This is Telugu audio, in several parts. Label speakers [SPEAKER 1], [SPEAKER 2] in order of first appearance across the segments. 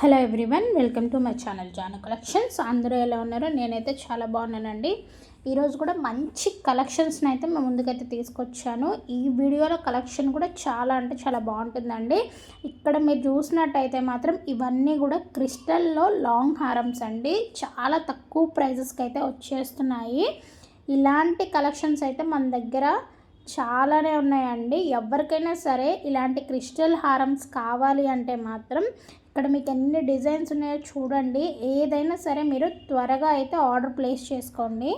[SPEAKER 1] Hello everyone, welcome to my channel Janu collections. అందరూ ఎలా ఉన్నారో? నేనైతే చాలా బాగున్నానండి. ఈరోజు కూడా మంచి కలెక్షన్స్ని అయితే మేము ముందుకైతే తీసుకొచ్చాను. ఈ వీడియోలో కలెక్షన్ కూడా చాలా అంటే చాలా బాగుంటుందండి. ఇక్కడ మీరు చూసినట్టయితే మాత్రం ఇవన్నీ కూడా క్రిస్టల్లో లాంగ్ హారమ్స్ అండి. చాలా తక్కువ ప్రైజెస్కి అయితే వచ్చేస్తున్నాయి. ఇలాంటి కలెక్షన్స్ అయితే మన దగ్గర చాలానే ఉన్నాయండి. ఎవరికైనా సరే ఇలాంటి క్రిస్టల్ హారమ్స్ కావాలి అంటే మాత్రం ఇక్కడ మీకు ఎన్ని డిజైన్స్ ఉన్నాయో చూడండి. ఏదైనా సరే మీరు త్వరగా అయితే ఆర్డర్ ప్లేస్ చేసుకోండి.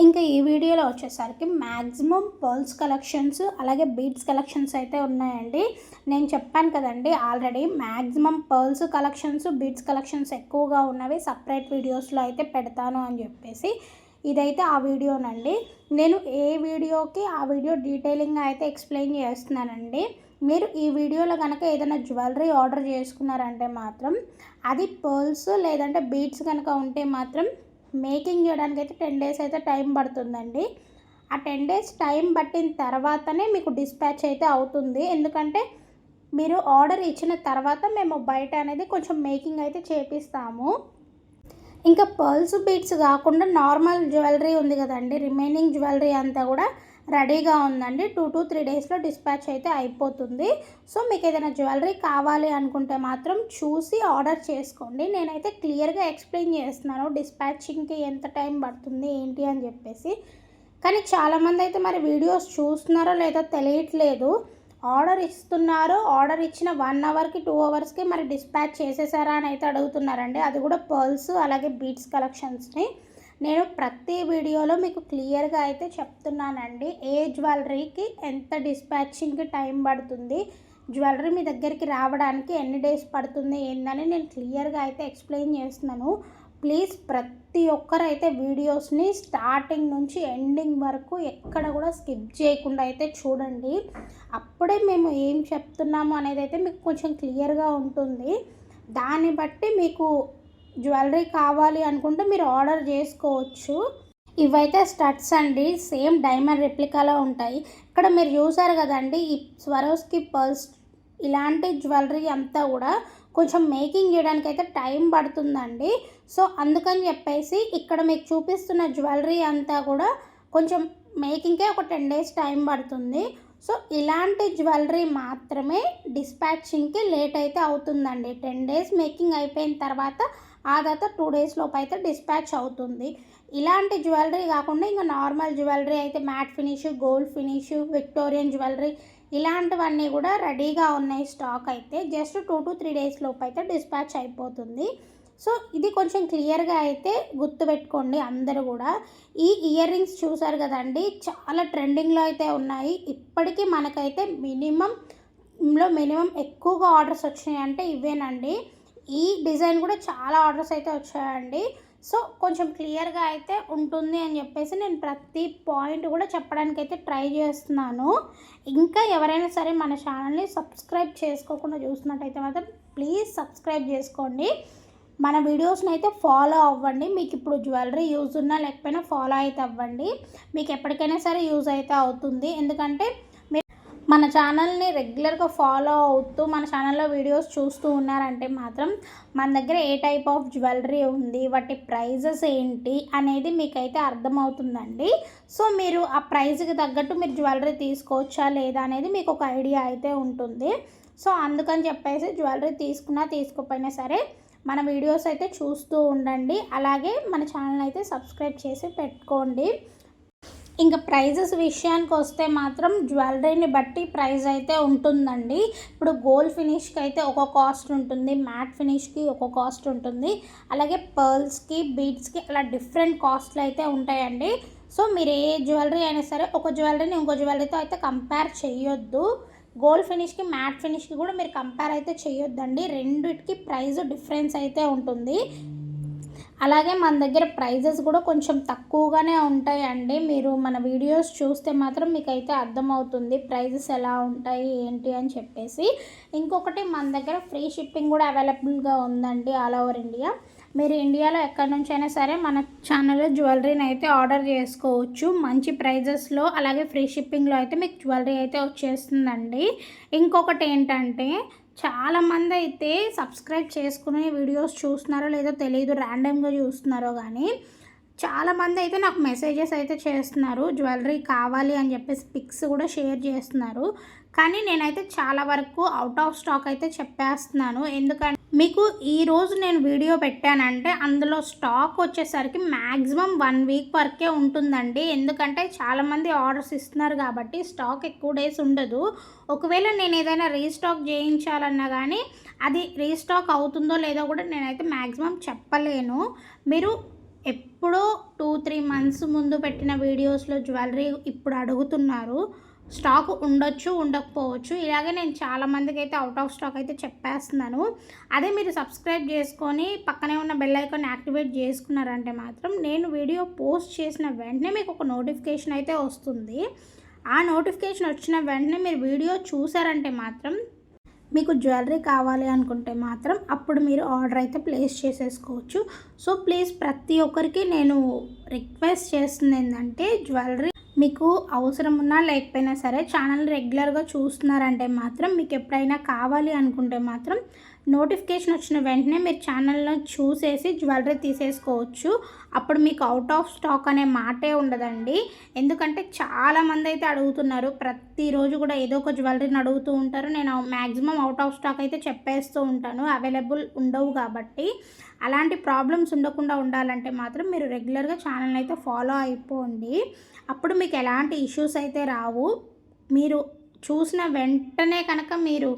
[SPEAKER 1] ఇంకా ఈ వీడియోలో వచ్చేసరికి మ్యాక్సిమం పర్ల్స్ కలెక్షన్స్ అలాగే బీడ్స్ కలెక్షన్స్ అయితే ఉన్నాయండి. నేను చెప్పాను కదండి already, maximum pearls collections beads collections ఎక్కువగా ఉన్నవి సపరేట్ వీడియోస్లో అయితే పెడతాను అని చెప్పేసి. ఇదైతే ఆ వీడియోనండి. నేను ఏ వీడియోకి ఆ వీడియో డీటెయిలింగ్గా అయితే ఎక్స్ప్లెయిన్ చేస్తున్నానండి. మీరు ఈ వీడియోలో కనుక ఏదైనా జ్యువెలరీ ఆర్డర్ చేసుకున్నారంటే మాత్రం అది పర్ల్స్ లేదంటే బీడ్స్ కనుక ఉంటే మాత్రం మేకింగ్ చేయడానికి అయితే 10 days అయితే టైం పడుతుందండి. ఆ 10 days టైం పట్టిన తర్వాతనే మీకు డిస్పాచ్ అయితే అవుతుంది. ఎందుకంటే మీరు ఆర్డర్ ఇచ్చిన తర్వాత మేము బయట అనేది కొంచెం మేకింగ్ అయితే చేపిస్తాము. ఇంకా పర్ల్స్ బీడ్స్ కాకుండా నార్మల్ జ్యువెలరీ ఉంది కదండి, రిమైనింగ్ జ్యువెలరీ అంతా కూడా రెడీగా ఉందండి. 2 to 3 daysలో డిస్పాచ్ అయితే అయిపోతుంది. సో మీకు ఏదైనా జ్యువెలరీ కావాలి అనుకుంటే మాత్రం చూసి ఆర్డర్ చేసుకోండి. నేనైతే క్లియర్గా ఎక్స్ప్లెయిన్ చేస్తున్నాను డిస్పాచింగ్కి ఎంత టైం పడుతుంది ఏంటి అని చెప్పేసి. కానీ చాలామంది అయితే మరి వీడియోస్ చూస్తున్నారో లేదో తెలియట్లేదు. ఆర్డర్ ఇస్తున్నారు, ఆర్డర్ ఇచ్చిన 1 hourకి 2 hours మరి డిస్పాచ్ చేసేసారా అని అయితే అడుగుతున్నారండి. అది కూడా పర్ల్స్ అలాగే బీడ్స్ కలెక్షన్స్ని నేను ప్రతి వీడియోలో మీకు క్లియర్గా అయితే చెప్తున్నానండి. ఏ జ్యువెలరీకి ఎంత డిస్పాచింగ్కి టైం పడుతుంది, జ్యువెలరీ మీ దగ్గరికి రావడానికి ఎన్ని డేస్ పడుతుంది ఏందని నేను క్లియర్గా అయితే ఎక్స్ప్లెయిన్ చేస్తున్నాను. ప్లీజ్ ప్రతి ఒక్కరైతే వీడియోస్ని స్టార్టింగ్ నుంచి ఎండింగ్ వరకు ఎక్కడ కూడా స్కిప్ చేయకుండా అయితే చూడండి. అప్పుడే మేము ఏం చెప్తున్నాము అనేది అయితే మీకు కొంచెం క్లియర్గా ఉంటుంది. దాన్ని బట్టి మీకు జ్యువెలరీ కావాలి అనుకుంటే మీరు ఆర్డర్ చేసుకోవచ్చు. ఇవైతే స్టడ్స్ అండి, సేమ్ డైమండ్ రెప్లికాలో ఉంటాయి. ఇక్కడ మీరు చూసారు కదండి, ఈ స్వరోస్కి పర్ల్స్ ఇలాంటి జ్యువెలరీ అంతా కూడా కొంచెం మేకింగ్ చేయడానికి అయితే టైం పడుతుందండి. సో అందుకని చెప్పేసి ఇక్కడ మీకు చూపిస్తున్న జ్యువెలరీ అంతా కూడా కొంచెం మేకింగ్కే ఒక 10 days టైం పడుతుంది. సో ఇలాంటి జ్యువెలరీ మాత్రమే డిస్పాచింగ్కి లేట్ అయితే అవుతుందండి. 10 days మేకింగ్ అయిపోయిన తర్వాత ఆ తర్వాత 2 days లోపు అయితే డిస్పాచ్ అవుతుంది. ఇలాంటి జ్యువెలరీ కాకుండా ఇంకా నార్మల్ జ్యువెలరీ అయితే matte finish, gold finish, Victorian jewellery ఇలాంటివన్నీ కూడా రెడీగా ఉన్నాయి స్టాక్ అయితే. జస్ట్ 2 to 3 days లోపు అయితే డిస్పాచ్ అయిపోతుంది. సో ఇది కొంచెం క్లియర్గా అయితే గుర్తుపెట్టుకోండి అందరూ కూడా. ఈ ఇయర్ రింగ్స్ చూసారు కదండి, చాలా ట్రెండింగ్లో అయితే ఉన్నాయి. ఇప్పటికీ మనకైతే మినిమం ఎక్కువగా ఆర్డర్స్ వచ్చినాయి అంటే ఇవేనండి. ఈ డిజైన్ కూడా చాలా ఆర్డర్స్ అయితే వచ్చాయండి. సో కొంచెం క్లియర్గా అయితే ఉంటుంది అని చెప్పేసి నేను ప్రతి పాయింట్ కూడా చెప్పడానికి అయితే ట్రై చేస్తున్నాను. ఇంకా ఎవరైనా సరే మన ఛానల్ని సబ్స్క్రైబ్ చేసుకోకుండా చూస్తున్నట్టయితే మాత్రం ప్లీజ్ సబ్స్క్రైబ్ చేసుకోండి. మన వీడియోస్ని అయితే ఫాలో అవ్వండి. మీకు ఇప్పుడు జ్యువెలరీ యూజ్ ఉన్నా లేకపోయినా ఫాలో అయితే అవ్వండి. మీకు ఎప్పటికైనా సరే యూజ్ అయితే అవుతుంది. ఎందుకంటే మన ఛానల్ని రెగ్యులర్గా ఫాలో అవుతూ మన ఛానల్లో వీడియోస్ చూస్తూ ఉన్నారంటే మాత్రం మన దగ్గర ఏ టైప్ ఆఫ్ జ్యువెలరీ ఉంది, వాటి ప్రైజెస్ ఏంటి అనేది మీకైతే అర్థమవుతుందండి. సో మీరు ఆ ప్రైజ్కి తగ్గట్టు మీరు జ్యువెలరీ తీసుకోవచ్చా లేదా అనేది మీకు ఒక ఐడియా అయితే ఉంటుంది. సో అందుకని చెప్పేసి జ్యువెలరీ తీసుకున్నా తీసుకోకపోయినా సరే మన వీడియోస్ అయితే చూస్తూ ఉండండి. అలాగే మన ఛానల్ అయితే సబ్స్క్రైబ్ చేసి పెట్టుకోండి. ఇంకా ప్రైజెస్ విషయానికి వస్తే మాత్రం జ్యువెలరీని బట్టి ప్రైస్ అయితే ఉంటుందండి. ఇప్పుడు గోల్డ్ ఫినిష్కి అయితే ఒక కాస్ట్ ఉంటుంది, మ్యాట్ ఫినిష్కి ఒక కాస్ట్ ఉంటుంది, అలాగే పర్ల్స్కి బీడ్స్కి అలా డిఫరెంట్ కాస్ట్లు అయితే ఉంటాయండి. సో మీరు ఏ జ్యువెలరీ అయినా సరే ఒక జ్యువెలరీని ఇంకో జ్యువెలరీతో అయితే కంపేర్ చేయొద్దు. గోల్డ్ ఫినిష్కి మ్యాట్ ఫినిష్కి కూడా మీరు కంపేర్ అయితే చేయొద్దండి. రెండిటికి ప్రైస్ డిఫరెన్స్ అయితే ఉంటుంది. అలాగే మన దగ్గర ప్రైజెస్ కూడా కొంచెం తక్కువగానే ఉంటాయండి. మీరు మన వీడియోస్ చూస్తే మాత్రం మీకైతే అర్థమవుతుంది ప్రైజెస్ ఎలా ఉంటాయి ఏంటి అని చెప్పేసి. ఇంకొకటి మన దగ్గర ఫ్రీ షిప్పింగ్ కూడా అవైలబుల్గా ఉందండి ఆల్ ఓవర్ ఇండియా. మీరు ఇండియాలో ఎక్కడి నుంచి అయినా సరే మన ఛానల్లో జ్యువెలరీని అయితే ఆర్డర్ చేసుకోవచ్చు మంచి ప్రైజెస్లో. అలాగే ఫ్రీ షిప్పింగ్లో అయితే మీకు జ్యువెలరీ అయితే వచ్చేస్తుందండి. ఇంకొకటి ఏంటంటే చాలామంది అయితే సబ్స్క్రైబ్ చేసుకుని వీడియోస్ చూస్తున్నారో లేదో తెలియదు, ర్యాండమ్గా చూస్తున్నారో కానీ చాలామంది అయితే నాకు మెసేజెస్ అయితే చేస్తున్నారు, జ్యువెలరీ కావాలి అని చెప్పేసి పిక్స్ కూడా షేర్ చేస్తున్నారు. కానీ నేనైతే చాలా వరకు అవుట్ ఆఫ్ స్టాక్ అయితే చెప్పేస్తున్నాను. ఎందుకంటే మీకు ఈరోజు నేను వీడియో పెట్టానంటే అందులో స్టాక్ వచ్చేసరికి మ్యాక్సిమం 1 వీక్ వరకే ఉంటుందండి. ఎందుకంటే చాలామంది ఆర్డర్స్ ఇస్తున్నారు కాబట్టి స్టాక్ ఎక్కువ డేస్ ఉండదు. ఒకవేళ నేను ఏదైనా రీస్టాక్ చేయించాలన్నా కానీ అది రీస్టాక్ అవుతుందో లేదో కూడా నేనైతే మ్యాక్సిమం చెప్పలేను. మీరు ఎప్పుడో 2-3 మంత్స్ ముందు పెట్టిన వీడియోస్లో జ్యువెలరీ ఇప్పుడు అడుగుతున్నారు. స్టాక్ ఉండొచ్చు, ఉండకపోవచ్చు. ఇలాగే నేను చాలామందికి అయితే అవుట్ ఆఫ్ స్టాక్ అయితే చెప్పేస్తున్నాను. అదే మీరు సబ్స్క్రైబ్ చేసుకొని పక్కనే ఉన్న బెల్ ఐకాన్ యాక్టివేట్ చేసుకున్నారంటే మాత్రం నేను వీడియో పోస్ట్ చేసిన వెంటనే మీకు ఒక నోటిఫికేషన్ అయితే వస్తుంది. ఆ నోటిఫికేషన్ వచ్చిన వెంటనే మీరు వీడియో చూసారంటే మాత్రం మీకు జ్యువెలరీ కావాలి అనుకుంటే మాత్రం అప్పుడు మీరు ఆర్డర్ అయితే ప్లేస్ చేసేసుకోవచ్చు. సో ప్లీజ్ ప్రతి ఒక్కరికి నేను రిక్వెస్ట్ చేస్తుంది ఏంటంటే, జ్యువెలరీ మీకు అవసరం ఉన్నా లేకపోయినా సరే ఛానల్ రెగ్యులర్గా చూస్తున్నారంటే మాత్రం మీకు ఎప్పుడైనా కావాలి అనుకుంటే మాత్రం నోటిఫికేషన్ వచ్చిన వెంటనే మీరు ఛానల్లో చూసేసి జ్యువెలరీ తీసేసుకోవచ్చు. అప్పుడు మీకు అవుట్ ఆఫ్ స్టాక్ అనే మాటే ఉండదండి. ఎందుకంటే చాలామంది అయితే అడుగుతున్నారు, ప్రతిరోజు కూడా ఏదో ఒక జ్యువెలరీని అడుగుతూ ఉంటారు. నేను మ్యాక్సిమం అవుట్ ఆఫ్ స్టాక్ అయితే చెప్పేస్తూ ఉంటాను, అవైలబుల్ ఉండవు కాబట్టి. అలాంటి ప్రాబ్లమ్స్ ఉండకుండా ఉండాలంటే మాత్రం మీరు రెగ్యులర్గా ఛానల్ అయితే ఫాలో అయిపోండి. అప్పుడు మీకు ఎలాంటి ఇష్యూస్ అయితే రావు. మీరు చూసిన వెంటనే కనుక మీరు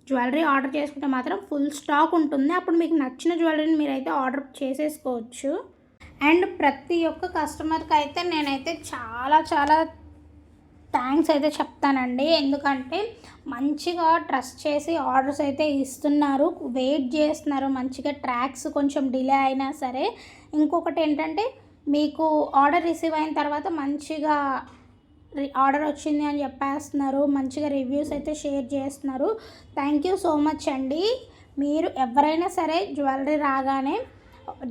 [SPEAKER 1] జ్యువెలరీ ఆర్డర్ చేసుకుంటే మాత్రం ఫుల్ స్టాక్ ఉంటుంది. అప్పుడు మీకు నచ్చిన జ్యువెలరీని మీరైతే ఆర్డర్ చేసేసుకోవచ్చు. అండ్ ప్రతి ఒక్క కస్టమర్కి అయితే నేనైతే చాలా చాలా థ్యాంక్స్ అయితే చెప్తానండి. ఎందుకంటే మంచిగా ట్రస్ట్ చేసి ఆర్డర్స్ అయితే ఇస్తున్నారు, వెయిట్ చేస్తున్నారు మంచిగా. ట్రాక్స్ కొంచెం డిలే అయినా సరే, ఇంకొకటి ఏంటంటే మీకు ఆర్డర్ రిసీవ్ అయిన తర్వాత మంచిగా ఆర్డర్ వచ్చింది అని చెప్పేస్తున్నారు, మంచిగా రివ్యూస్ అయితే షేర్ చేస్తున్నారు. థ్యాంక్ యూ సో మచ్ అండి. మీరు ఎవరైనా సరే జ్యువెలరీ రాగానే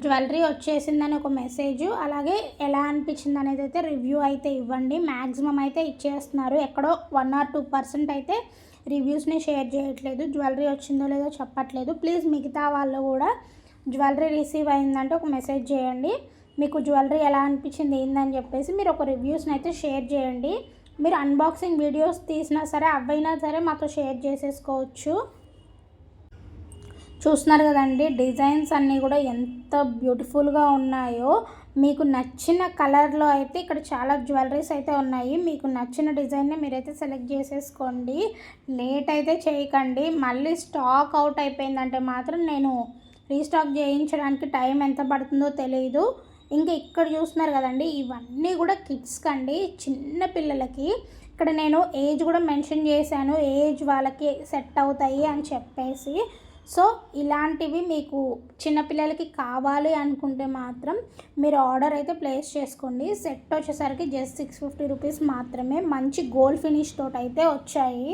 [SPEAKER 1] జ్యువెలరీ వచ్చేసిందని ఒక మెసేజ్, అలాగే ఎలా అనిపించింది అనేది అయితే రివ్యూ అయితే ఇవ్వండి. మ్యాక్సిమం అయితే ఇచ్చేస్తున్నారు, ఎక్కడో 1 or 2% అయితే రివ్యూస్ని షేర్ చేయట్లేదు, జ్యువెలరీ వచ్చిందో లేదో చెప్పట్లేదు. ప్లీజ్ మిగతా వాళ్ళు కూడా జ్యువెలరీ రిసీవ్ అయిందంటే ఒక మెసేజ్ చేయండి, మీకు జ్యువెలరీ ఎలా అనిపించింది ఏందని చెప్పేసి మీరు ఒక రివ్యూస్ని అయితే షేర్ చేయండి. మీరు అన్బాక్సింగ్ వీడియోస్ తీసినా సరే అవైనా సరే మాతో షేర్ చేసేసుకోవచ్చు. చూస్తున్నారు కదండి, డిజైన్స్ అన్నీ కూడా ఎంత బ్యూటిఫుల్గా ఉన్నాయో. మీకు నచ్చిన కలర్లో అయితే ఇక్కడ చాలా జ్యువెలరీస్ అయితే ఉన్నాయి. మీకు నచ్చిన డిజైన్ని మీరైతే సెలెక్ట్ చేసేసుకోండి. లేట్ అయితే చేయకండి. మళ్ళీ స్టాక్ అవుట్ అయిపోయిందంటే మాత్రం నేను రీస్టాక్ చేయించడానికి టైం ఎంత పడుతుందో తెలియదు. ఇంకా ఇక్కడ చూస్తున్నారు కదండి, ఇవన్నీ కూడా కిడ్స్కి అండి, చిన్న పిల్లలకి. ఇక్కడ నేను ఏజ్ కూడా మెన్షన్ చేశాను, ఏజ్ వాళ్ళకి సెట్ అవుతాయి అని చెప్పేసి. సో ఇలాంటివి మీకు చిన్నపిల్లలకి కావాలి అనుకుంటే మాత్రం మీరు ఆర్డర్ అయితే ప్లేస్ చేసుకోండి. సెట్ వచ్చేసరికి జస్ట్ 650 రూపీస్ మాత్రమే. మంచి గోల్డ్ ఫినిష్ తోటి అయితే వచ్చాయి.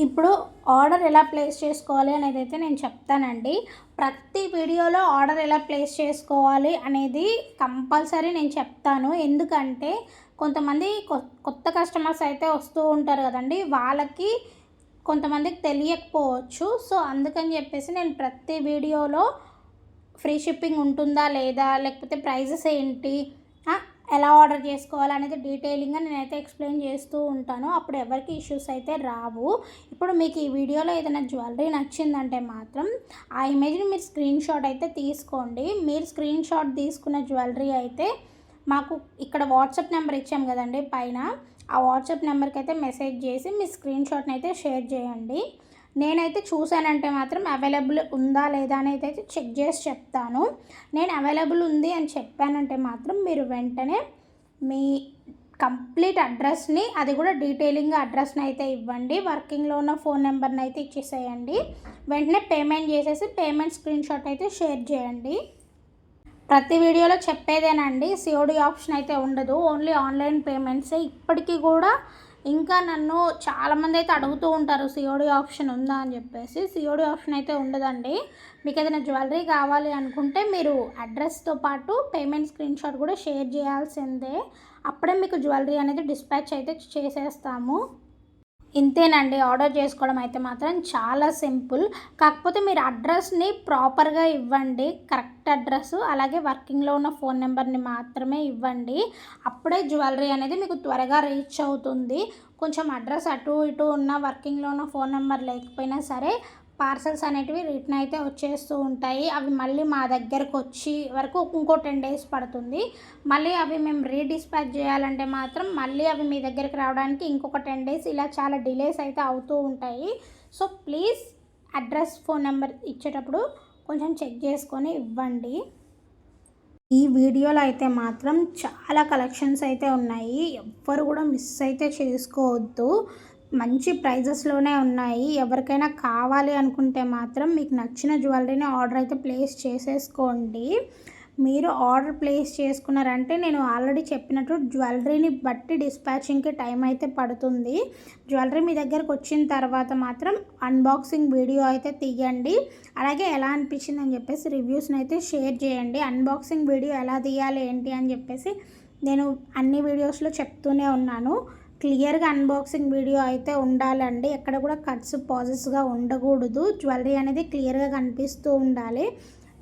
[SPEAKER 1] ఇప్పుడు ఆర్డర్ ఎలా ప్లేస్ చేసుకోవాలి అనేది అయితే నేను చెప్తానండి. ప్రతి వీడియోలో ఆర్డర్ ఎలా ప్లేస్ చేసుకోవాలి అనేది కంపల్సరీ నేను చెప్తాను. ఎందుకంటే కొంతమంది కొత్త కస్టమర్స్ అయితే వస్తూ ఉంటారు కదండి, వాళ్ళకి కొంతమందికి తెలియకపోవచ్చు. సో అందుకని చెప్పేసి నేను ప్రతి వీడియోలో ఫ్రీ షిప్పింగ్ ఉంటుందా లేదా, లేకపోతే ప్రైజెస్ ఏంటి, ఎలా ఆర్డర్ చేసుకోవాలి అనేది డీటెయిలింగ్గా నేనైతే ఎక్స్ప్లెయిన్ చేస్తూ ఉంటాను. అప్పుడు ఎవరికి ఇష్యూస్ అయితే రావు. ఇప్పుడు మీకు ఈ వీడియోలో ఏదైనా జ్యువెలరీ నచ్చిందంటే మాత్రం ఆ ఇమేజ్ని మీరు స్క్రీన్ షాట్ అయితే తీసుకోండి. మీరు స్క్రీన్ షాట్ తీసుకున్న జ్యువెలరీ అయితే మాకు ఇక్కడ వాట్సాప్ నెంబర్ ఇచ్చాం కదండి పైన, ఆ వాట్సాప్ నెంబర్కి అయితే మెసేజ్ చేసి మీ స్క్రీన్ షాట్ని అయితే షేర్ చేయండి. నేనైతే చూసానంటే మాత్రం అవైలబుల్ ఉందా లేదా అనేది అయితే చెక్ చేసి చెప్తాను. నేను అవైలబుల్ ఉంది అని చెప్పానంటే మాత్రం మీరు వెంటనే మీ కంప్లీట్ అడ్రస్ని, అది కూడా డీటెయిలింగ్గా అడ్రస్ని అయితే ఇవ్వండి. వర్కింగ్లో ఉన్న ఫోన్ నెంబర్ని అయితే ఇచ్చేసేయండి. వెంటనే పేమెంట్ చేసేసి పేమెంట్ స్క్రీన్ షాట్ అయితే షేర్ చేయండి. ప్రతి వీడియోలో చెప్పేదేనండి, సిఓడి ఆప్షన్ అయితే ఉండదు, ఓన్లీ ఆన్లైన్ పేమెంట్సే. ఇప్పటికీ కూడా ఇంకా నన్ను చాలామంది అయితే అడుగుతూ ఉంటారు సిఓడి ఆప్షన్ ఉందా అని చెప్పేసి. సిఓడి ఆప్షన్ అయితే ఉండదండి. మీకు ఏదైనా జ్యువెలరీ కావాలి అనుకుంటే మీరు అడ్రస్తో పాటు పేమెంట్ స్క్రీన్ షాట్ కూడా షేర్ చేయాల్సిందే. అప్పుడే మీకు జ్యువెలరీ అనేది డిస్పాచ్ అయితే చేసేస్తాము. ఇంతేనండి. ఆర్డర్ చేసుకోవడం అయితే మాత్రం చాలా సింపుల్. కాకపోతే మీరు అడ్రస్‌ని ప్రాపర్‌గా ఇవ్వండి. కరెక్ట్ అడ్రస్, అలాగే వర్కింగ్‌లో ఉన్న ఫోన్ నెంబర్‌ని మాత్రమే ఇవ్వండి. అప్పుడే జ్యువెలరీ అనేది మీకు త్వరగా రీచ్ అవుతుంది. కొంచెం అడ్రస్ అటు ఇటు ఉన్న, వర్కింగ్‌లో ఉన్న ఫోన్ నెంబర్ లేకపోయినా సరే పార్సెల్స్ అనేటివి రిటర్న్ అయితే వచ్చేస్తూ ఉంటాయి. అవి మళ్ళీ మా దగ్గరకు వచ్చి వరకు ఇంకో 10 డేస్ పడుతుంది. మళ్ళీ అవి మేము రీడిస్పాచ్ చేయాలంటే మాత్రం మళ్ళీ అవి మీ దగ్గరికి రావడానికి ఇంకొక 10 డేస్, ఇలా చాలా డిలేస్ అయితే అవుతూ ఉంటాయి. So please address, phone number ఇచ్చేటప్పుడు కొంచెం చెక్ చేసుకొని ఇవ్వండి. ఈ వీడియోలో అయితే మాత్రం చాలా కలెక్షన్స్ అయితే ఉన్నాయి. ఎవ్వరు కూడా మిస్ అయితే చేసుకోవద్దు. మంచి ప్రైజెస్లోనే ఉన్నాయి. ఎవరికైనా కావాలి అనుకుంటే మాత్రం మీకు నచ్చిన జ్యువెలరీని ఆర్డర్ అయితే ప్లేస్ చేసేసుకోండి. మీరు ఆర్డర్ ప్లేస్ చేసుకున్నారంటే నేను ఆల్రెడీ చెప్పినట్టు జ్యువెలరీని బట్టి డిస్పాచింగ్కి టైం అయితే పడుతుంది. జ్యువెలరీ మీ దగ్గరకు వచ్చిన తర్వాత మాత్రం అన్బాక్సింగ్ వీడియో అయితే తీయండి. అలాగే ఎలా అనిపించింది అని చెప్పేసి రివ్యూస్ని అయితే షేర్ చేయండి. అన్బాక్సింగ్ వీడియో ఎలా తీయాలి ఏంటి అని చెప్పేసి నేను అన్ని వీడియోస్లో చెప్తూనే ఉన్నాను. క్లియర్గా అన్బాక్సింగ్ వీడియో అయితే ఉండాలండి. ఎక్కడ కూడా కట్స్ పాజెస్గా ఉండకూడదు. జ్యువెలరీ అనేది క్లియర్గా కనిపిస్తూ ఉండాలి.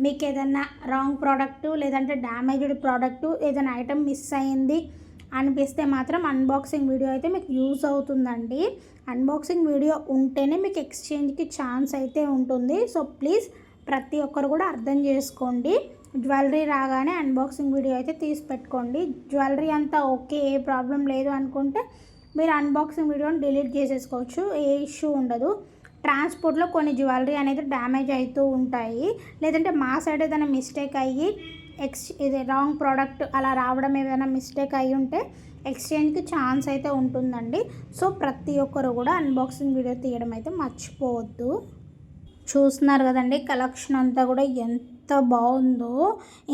[SPEAKER 1] మీకు ఏదైనా రాంగ్ ప్రోడక్టు, లేదంటే డ్యామేజ్డ్ ప్రోడక్టు, ఏదైనా ఐటెం మిస్ అయింది అనిపిస్తే మాత్రం అన్బాక్సింగ్ వీడియో అయితే మీకు యూజ్ అవుతుందండి. అన్బాక్సింగ్ వీడియో ఉంటేనే మీకు ఎక్స్చేంజ్కి ఛాన్స్ అయితే ఉంటుంది. సో ప్లీజ్ ప్రతి ఒక్కరు కూడా అర్థం చేసుకోండి. జ్యువెలరీ రాగానే అన్బాక్సింగ్ వీడియో అయితే తీసి పెట్టుకోండి. జ్యువెలరీ అంతా ఓకే, ఏ ప్రాబ్లం లేదు అనుకుంటే మీరు అన్బాక్సింగ్ వీడియోని డిలీట్ చేసేసుకోవచ్చు. ఏ ఇష్యూ ఉండదు. ట్రాన్స్పోర్ట్లో కొన్ని జ్యువెలరీ అనేది డ్యామేజ్ అవుతూ ఉంటాయి. లేదంటే మా సైడ్ ఏదైనా మిస్టేక్ అయ్యి ఇది రాంగ్ ప్రోడక్ట్ అలా రావడం ఏదైనా మిస్టేక్ అయ్యి ఉంటే ఎక్స్చేంజ్కి ఛాన్స్ అయితే ఉంటుందండి. సో ప్రతి ఒక్కరు కూడా అన్బాక్సింగ్ వీడియో తీయడం అయితే మర్చిపోవద్దు. చూస్తున్నారు కదండి, కలెక్షన్ అంతా కూడా ఎంత బాగుందో.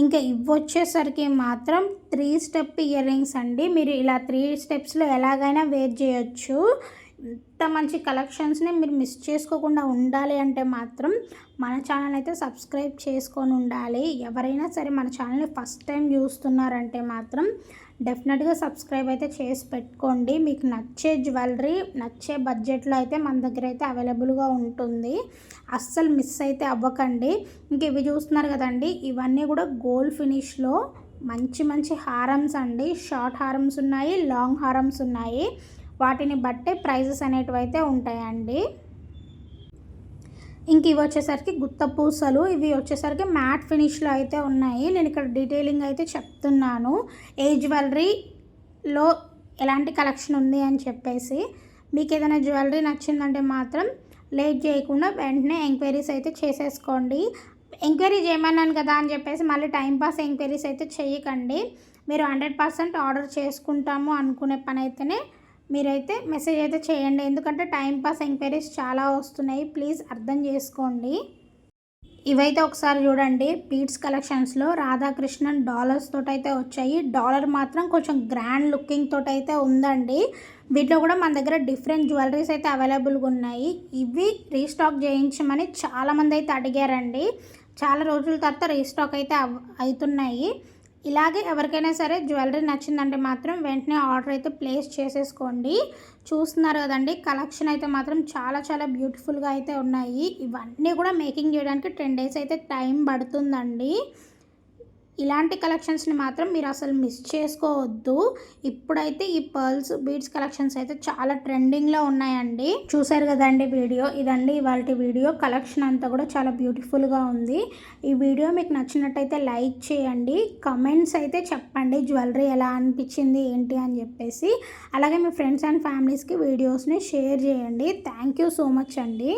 [SPEAKER 1] ఇంకా ఇవి వచ్చేసరికి మాత్రం 3 స్టెప్ ఇయర్ రింగ్స్ అండి. మీరు ఇలా 3 స్టెప్స్లో ఎలాగైనా వేర్ చేయొచ్చు. ఇంత మంచి కలెక్షన్స్ని మీరు మిస్ చేసుకోకుండా ఉండాలి అంటే మాత్రం మన ఛానల్ అయితే సబ్స్క్రైబ్ చేసుకొని ఉండాలి. ఎవరైనా సరే మన ఛానల్ని ఫస్ట్ టైం చూస్తున్నారంటే మాత్రం డెఫినెట్గా సబ్స్క్రైబ్ అయితే చేసి పెట్టుకోండి. మీకు నచ్చే జ్యువెలరీ నచ్చే బడ్జెట్లో అయితే మన దగ్గర అయితే అవైలబుల్గా ఉంటుంది. అస్సలు మిస్ అయితే అవ్వకండి. ఇంక ఇవి చూస్తున్నారు కదండి, ఇవన్నీ కూడా గోల్డ్ ఫినిష్లో మంచి మంచి హారమ్స్ అండి. షార్ట్ హారమ్స్ ఉన్నాయి, లాంగ్ హారమ్స్ ఉన్నాయి. వాటిని బట్టే ప్రైజెస్ అనేటివి అయితే ఉంటాయండి. ఇంక ఇవి వచ్చేసరికి గుత్త పూసలు. ఇవి వచ్చేసరికి మ్యాట్ ఫినిష్లో అయితే ఉన్నాయి. నేను ఇక్కడ డీటెయిలింగ్ అయితే చెప్తున్నాను ఏ జ్యువెలరీలో ఎలాంటి కలెక్షన్ ఉంది అని చెప్పేసి. మీకు ఏదైనా జ్యువెలరీ నచ్చిందంటే మాత్రం లేట్ చేయకుండా వెంటనే ఎంక్వైరీస్ అయితే చేసేసుకోండి. ఎంక్వైరీ చేయమన్నాను కదా అని చెప్పేసి మళ్ళీ టైంపాస్ ఎంక్వైరీస్ అయితే చేయకండి. మీరు 100% ఆర్డర్ చేసుకుంటాము అనుకునే పని అయితేనే మీరైతే మెసేజ్ అయితే చేయండి. ఎందుకంటే టైంపాస్ ఎంక్వైరీస్ చాలా వస్తున్నాయి. ప్లీజ్ అర్థం చేసుకోండి. ఇవైతే ఒకసారి చూడండి, బీడ్స్ కలెక్షన్స్లో రాధాకృష్ణన్ డాలర్స్ తోటైతే వచ్చాయి. డాలర్ మాత్రం కొంచెం గ్రాండ్ లుకింగ్ తోటైతే ఉందండి. వీటిలో కూడా మన దగ్గర డిఫరెంట్ జ్యువెలరీస్ అయితే అవైలబుల్గా ఉన్నాయి. ఇవి రీస్టాక్ చేయించమని చాలామంది అయితే అడిగారండి. చాలా రోజుల తర్వాత రీస్టాక్ అయితే అవుతున్నాయి. ఇలాగే ఎవరికైనా సరే జ్యువెలరీ నచ్చిందంటే మాత్రం వెంటనే ఆర్డర్ అయితే ప్లేస్ చేసేసుకోండి. చూస్తున్నారు కదండి, కలెక్షన్ అయితే మాత్రం చాలా చాలా బ్యూటిఫుల్గా అయితే ఉన్నాయి. ఇవన్నీ కూడా మేకింగ్ చేయడానికి 10 డేస్ అయితే టైం పడుతుందండి. ఇలాంటి కలెక్షన్స్ని మాత్రం మీరు అసలు మిస్ చేసుకోవద్దు. ఇప్పుడైతే ఈ పర్ల్స్ బీడ్స్ కలెక్షన్స్ అయితే చాలా ట్రెండింగ్లో ఉన్నాయండి. చూసారు కదండి వీడియో, ఇదండి ఇవాళ వీడియో. కలెక్షన్ అంతా కూడా చాలా బ్యూటిఫుల్గా ఉంది. ఈ వీడియో మీకు నచ్చినట్టయితే లైక్ చేయండి, కమెంట్స్ అయితే చెప్పండి జ్యువెలరీ ఎలా అనిపించింది ఏంటి అని చెప్పేసి. అలాగే మీ ఫ్రెండ్స్ అండ్ ఫ్యామిలీస్కి వీడియోస్ని షేర్ చేయండి. థ్యాంక్ యూ సో మచ్ అండి.